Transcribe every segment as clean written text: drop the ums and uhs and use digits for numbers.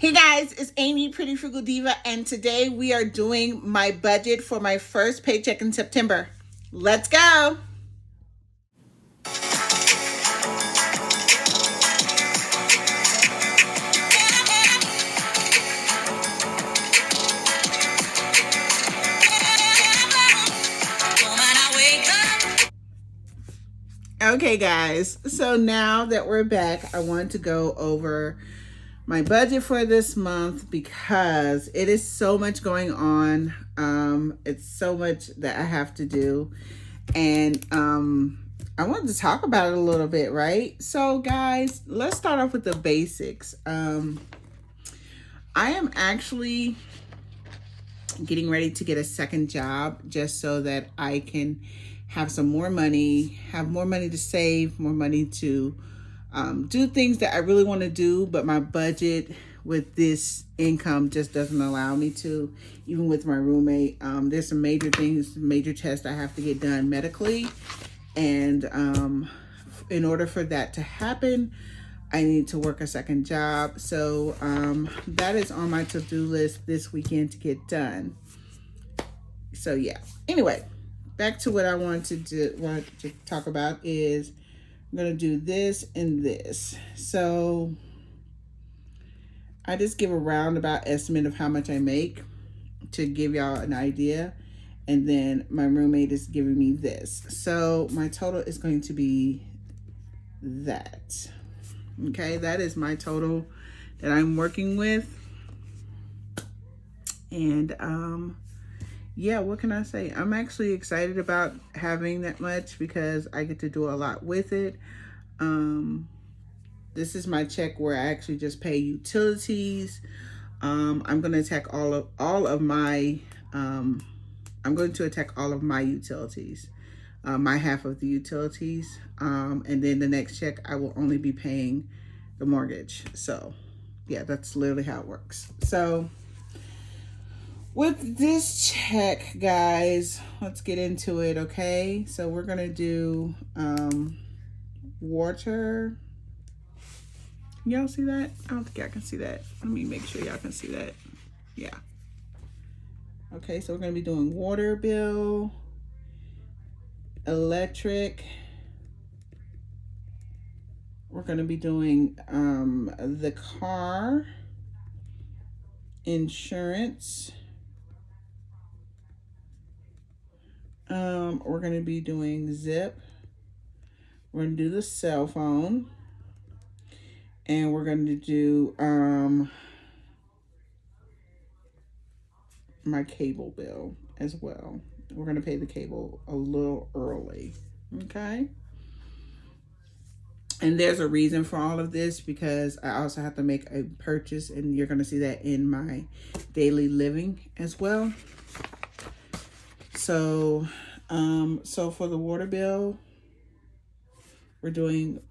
Hey guys, it's Amy, Pretty Frugal Diva, and today we are doing my budget for my first paycheck in September. Let's go! Okay guys, so now that we're back, I want to go over my budget for this month because it is so much going on. It's so much that I have to do, and I wanted to talk about it a little bit, right? So guys, let's start off with the basics. I am actually getting ready to get a second job just so that I can have some more money, have more money to save, more money to do things that I really want to do, but my budget with this income just doesn't allow me to. Even with my roommate, there's some major things, major tests I have to get done medically, and in order for that to happen, I need to work a second job. So that is on my to-do list this weekend to get done. So yeah, anyway, back to what I wanted to talk about is I'm gonna do this and this. So I just give a roundabout estimate of how much I make to give y'all an idea. And then my roommate is giving me this. So my total is going to be that. Okay, that is my total that I'm working with. And yeah, what can I say? I'm actually excited about having that much because I get to do a lot with it. This is my check where I actually just pay utilities. I'm going to attack all of my I'm going to attack all of my utilities, my half of the utilities, and then the next check I will only be paying the mortgage. So yeah, that's literally how it works. So with this check, guys, let's get into it, okay? So we're gonna do water. Y'all see that? I don't think y'all can see that. Let me make sure y'all can see that. Yeah. Okay, so we're gonna be doing water bill, electric. We're gonna be doing the car, insurance. We're going to be doing zip. We're going to do the cell phone. And we're going to do my cable bill as well. We're going to pay the cable a little early. Okay? And there's a reason for all of this because I also have to make a purchase, and you're going to see that in my daily living as well. So, so for the water bill, I'm going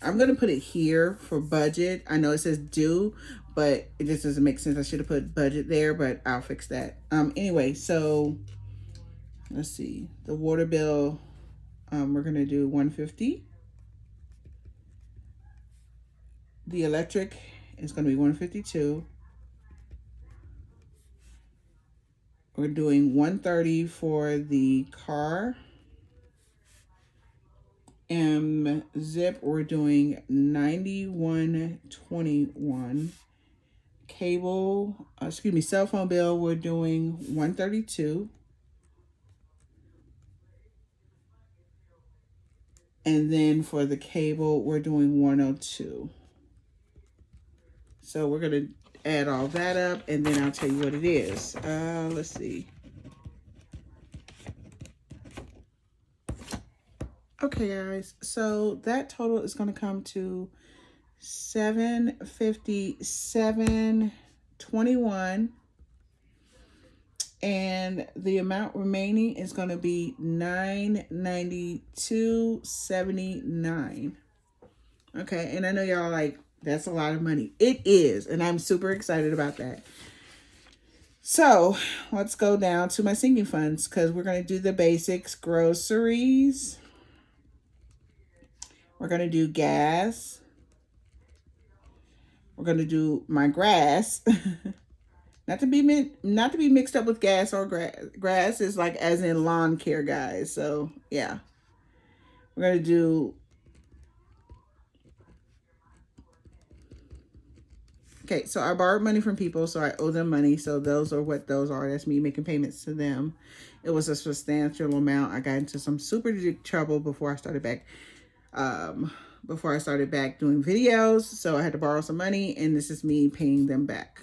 to put it here for budget. I know it says due, but it just doesn't make sense. I should have put budget there, but I'll fix that. Anyway, so let's see. The water bill, we're going to do $150. The electric is going to be $152. We're doing $130 for the car. And zip, we're doing $91.21. Cable, cell phone bill, we're doing $132. And then for the cable, we're doing $102. So we're going to add all that up, and then I'll tell you what it is. Let's see. Okay, guys. So that total is going to come to $757.21. And the amount remaining is going to be $992.79. Okay, and I know y'all like, that's a lot of money. It is, and I'm super excited about that. So let's go down to my sinking funds because we're going to do the basics. Groceries. We're going to do gas. We're gonna do my grass. Not to be mixed up with gas or grass. Grass is like as in lawn care, guys. So yeah, we're gonna do. Okay, so I borrowed money from people, so I owe them money. So those are what those are. That's me making payments to them. It was a substantial amount. I got into some super big trouble before I started back. Before I started back doing videos, so I had to borrow some money, and this is me paying them back.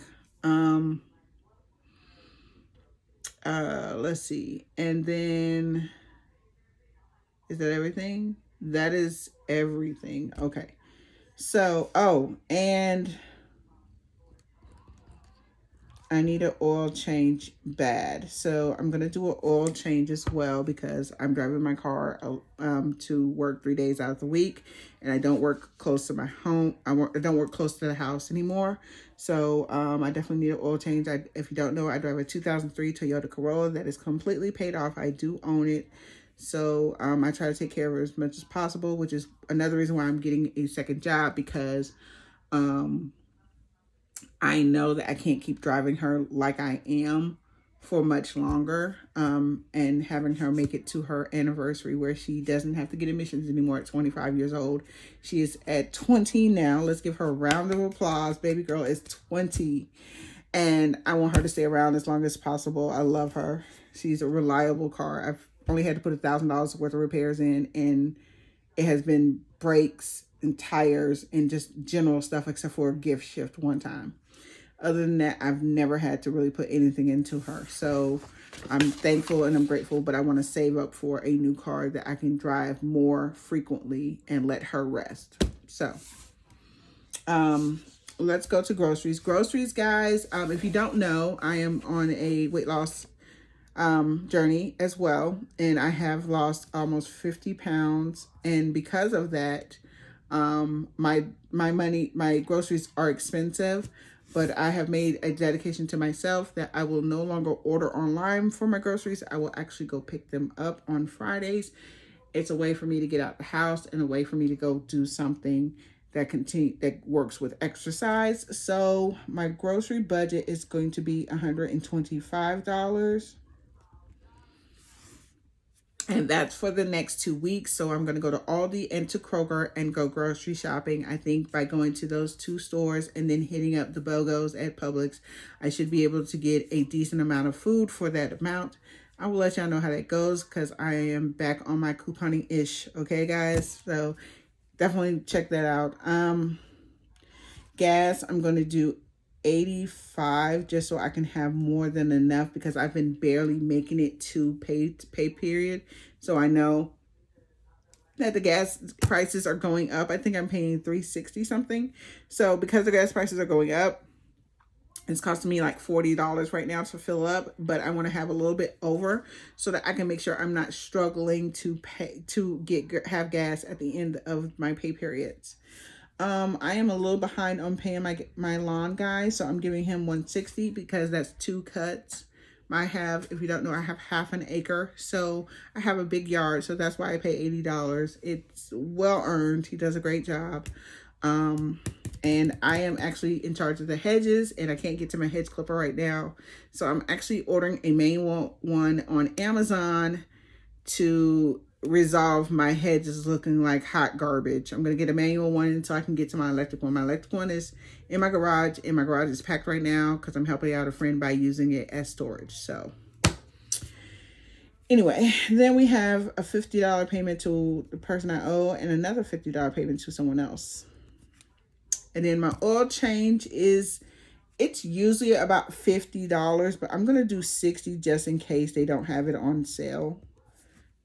Let's see, and then is that everything? That is everything. Okay, so and I need an oil change bad. So I'm going to do an oil change as well because I'm driving my car to work 3 days out of the week. And I don't work close to my home. I don't work close to the house anymore. So I definitely need an oil change. If you don't know, I drive a 2003 Toyota Corolla that is completely paid off. I do own it. So I try to take care of it as much as possible, which is another reason why I'm getting a second job because I know that I can't keep driving her like I am for much longer, and having her make it to her anniversary where she doesn't have to get emissions anymore at 25 years old. She is at 20 now. Let's give her a round of applause. Baby girl is 20, and I want her to stay around as long as possible. I love her. She's a reliable car. I've only had to put $1,000 worth of repairs in, and it has been brakes and tires and just general stuff except for a gift shift one time. Other than that, I've never had to really put anything into her. So I'm thankful and I'm grateful, but I want to save up for a new car that I can drive more frequently and let her rest. So let's go to groceries. Groceries, guys, if you don't know, I am on a weight loss journey as well. And I have lost almost 50 pounds. And because of that, my groceries are expensive. But I have made a dedication to myself that I will no longer order online for my groceries. I will actually go pick them up on Fridays. It's a way for me to get out the house and a way for me to go do something that works with exercise. So my grocery budget is going to be $125. And that's for the next 2 weeks. So I'm going to go to Aldi and to Kroger and go grocery shopping. I think by going to those two stores and then hitting up the BOGOs at Publix, I should be able to get a decent amount of food for that amount. I will let y'all know how that goes because I am back on my couponing-ish. Okay, guys? So definitely check that out. Gas, I'm going to do 85 just so I can have more than enough because I've been barely making it to pay period. So I know that the gas prices are going up. I think I'm paying $3.60 something. So because the gas prices are going up, it's costing me like $40 right now to fill up, but I want to have a little bit over so that I can make sure I'm not struggling to have gas at the end of my pay periods. I am a little behind on paying my lawn guy, so I'm giving him $160 because that's 2 cuts. If you don't know, I have half an acre, so I have a big yard, so that's why I pay $80. It's well earned. He does a great job. And I am actually in charge of the hedges, and I can't get to my hedge clipper right now, so I'm actually ordering a manual one on Amazon to resolve my hedges looking like hot garbage. I'm going to get a manual one until I can get to my electric one. My electric one is in my garage, and my garage is packed right now because I'm helping out a friend by using it as storage. So anyway, then we have a $50 payment to the person I owe and another $50 payment to someone else. And then my oil change it's usually about $50, but I'm going to do $60 just in case they don't have it on sale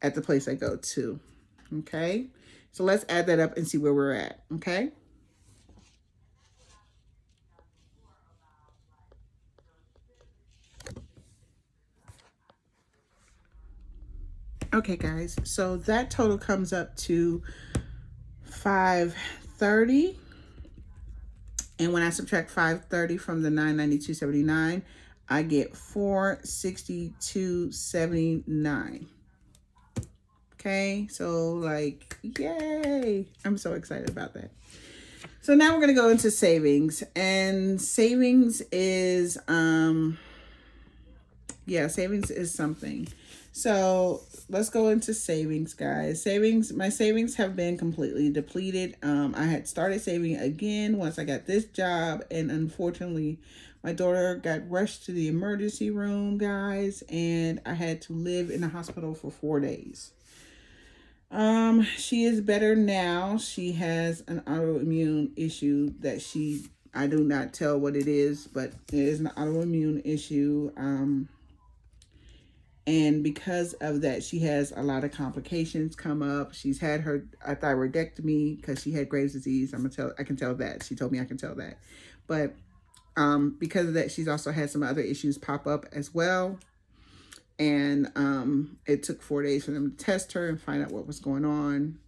at the place I go to. Okay, so let's add that up and see where we're at. Okay, guys, so that total comes up to $530, and when I subtract $530 from the $992.79, I get $462.79. Okay, so like, yay, I'm so excited about that. So now we're going to go into savings, and savings is, yeah, savings is something. So let's go into savings, guys. My savings have been completely depleted. I had started saving again once I got this job, and unfortunately, my daughter got rushed to the emergency room, guys, and I had to live in the hospital for 4 days. She is better now. She has an autoimmune issue that I do not tell what it is, but it is an autoimmune issue. And because of that, she has a lot of complications come up. She's had a thyroidectomy because she had Graves' disease. I can tell that. She told me I can tell that. But because of that, she's also had some other issues pop up as well. And it took 4 days for them to test her and find out what was going on.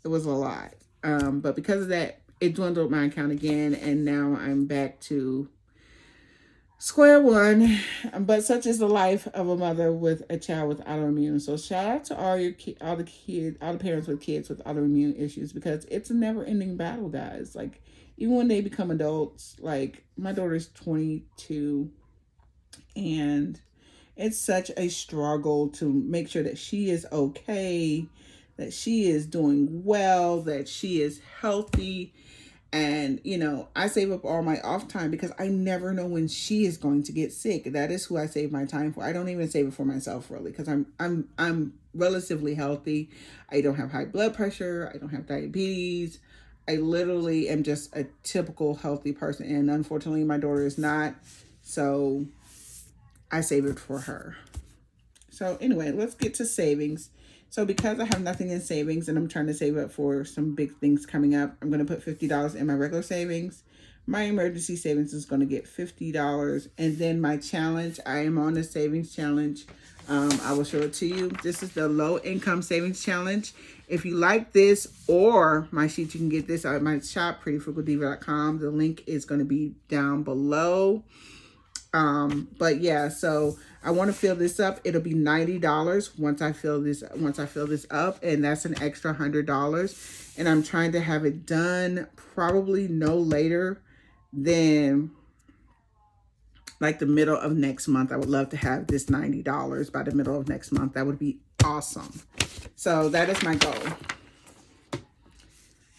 It was a lot. But because of that, it dwindled my account again. And now I'm back to square one. But such is the life of a mother with a child with autoimmune. So shout out to all the parents with kids with autoimmune issues, because it's a never ending battle, guys. Like, even when they become adults, like my daughter's 22, and it's such a struggle to make sure that she is okay, that she is doing well, that she is healthy. And, I save up all my off time because I never know when she is going to get sick. That is who I save my time for. I don't even save it for myself, really, because I'm relatively healthy. I don't have high blood pressure. I don't have diabetes. I literally am just a typical healthy person. And unfortunately, my daughter is not. So I save it for her. So anyway, let's get to savings. So because I have nothing in savings and I'm trying to save up for some big things coming up, I'm going to put $50 in my regular savings. My emergency savings is going to get $50. And then my challenge, I am on a savings challenge. I will show it to you. This is the low income savings challenge. If you like this or my sheet, you can get this at my shop, prettyfrugaldiva.com. The link is going to be down below. But yeah, so I want to fill this up. It'll be $90 once I fill this up, and that's an extra $100. And I'm trying to have it done probably no later than like the middle of next month. I would love to have this $90 by the middle of next month. That would be awesome. So that is my goal.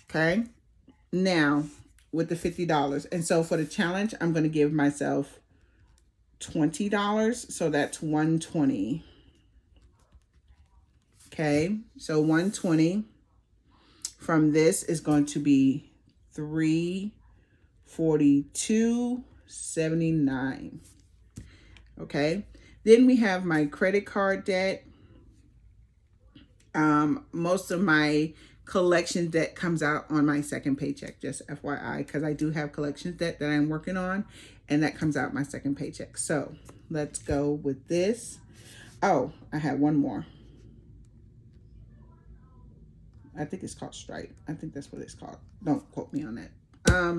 Okay. Now with the $50. And so for the challenge, I'm going to give myself $20, so that's $120. Okay, so $120 from this is going to be $342.79. Okay, then we have my credit card debt. Most of my collection debt comes out on my second paycheck, just FYI, because I do have collections debt that I'm working on, and that comes out my second paycheck. So let's go with this. Oh, I had one more. I think it's called Stripe. I think that's what it's called. Don't quote me on that.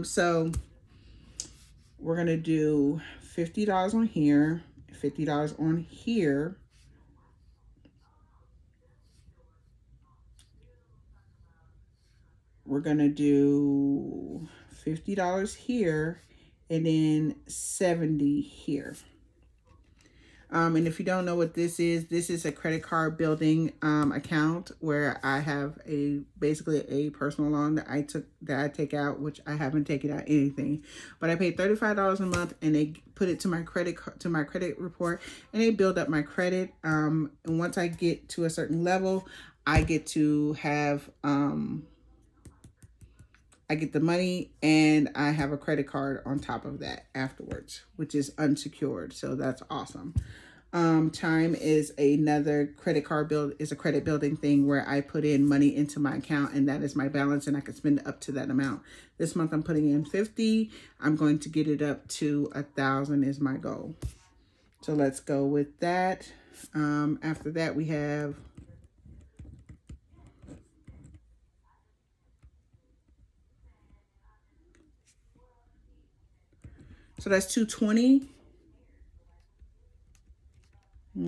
So we're gonna do $50 on here, $50 on here. We're gonna do $50 here, and then $70 here. And if you don't know what this is a credit card building account where I have basically a personal loan that I take out, which I haven't taken out anything, but I paid $35 a month, and they put it to my credit report, and they build up my credit. And once I get to a certain level, I get to have I get the money, and I have a credit card on top of that afterwards, which is unsecured. So that's awesome. Chime is another credit building thing where I put in money into my account, and that is my balance, and I can spend up to that amount. This month I'm putting in 50. I'm going to get it up to 1,000 is my goal. So let's go with that. After that, we have so that's 220.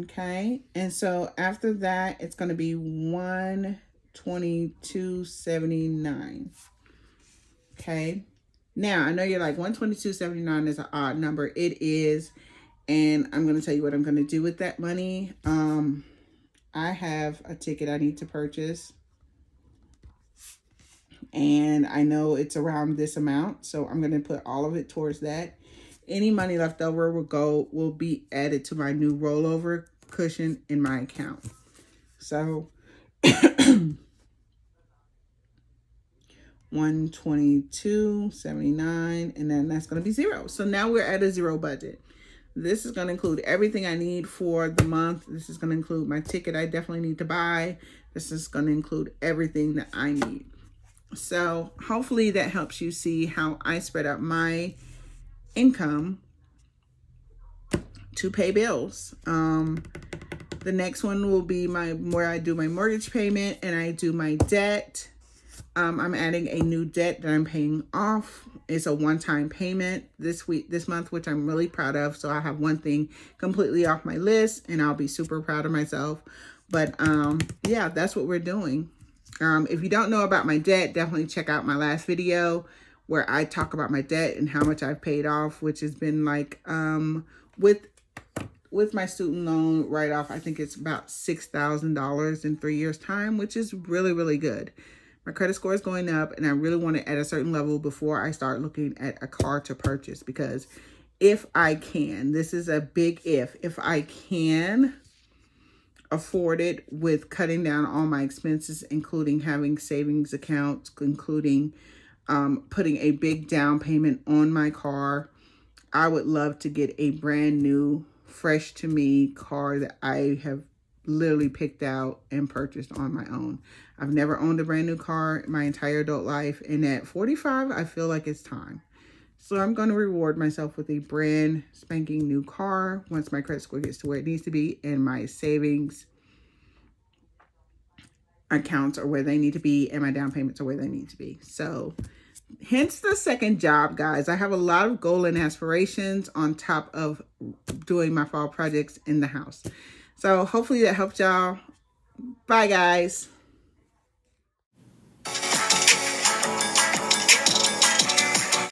Okay, and so after that, it's going to be 122.79. Okay, Now, I know you're like, 122.79 is an odd number. It is. And I'm going to tell you what I'm going to do with that money. I have a ticket I need to purchase. And I know it's around this amount. So I'm going to put all of it towards that. Any money left over will be added to my new rollover cushion in my account. So 122.79, and then that's going to be zero. So now we're at a zero budget. This is going to include everything I need for the month. This is going to include my ticket I definitely need to buy. This is going to include everything that I need. So hopefully that helps you see how I spread out my income to pay bills. The next one will be where I do my mortgage payment and I do my debt. I'm adding a new debt that I'm paying off. It's a one-time payment this month, which I'm really proud of. So I have one thing completely off my list and I'll be super proud of myself. But yeah, that's what we're doing. If you don't know about my debt, definitely check out my last video where I talk about my debt and how much I've paid off, which has been like, with my student loan write-off, I think it's about $6,000 in 3 years' time, which is really, really good. My credit score is going up and I really want it at a certain level before I start looking at a car to purchase, because if I can, this is a big if I can afford it with cutting down all my expenses, including having savings accounts, including putting a big down payment on my car, I would love to get a brand new, fresh to me car that I have literally picked out and purchased on my own. I've never owned a brand new car my entire adult life, and at 45, I feel like it's time. So I'm going to reward myself with a brand spanking new car once my credit score gets to where it needs to be and my savings accounts are where they need to be and my down payments are where they need to be. So hence the second job, guys. I have a lot of goal and aspirations on top of doing my fall projects in the house. So hopefully that helped y'all. Bye, guys.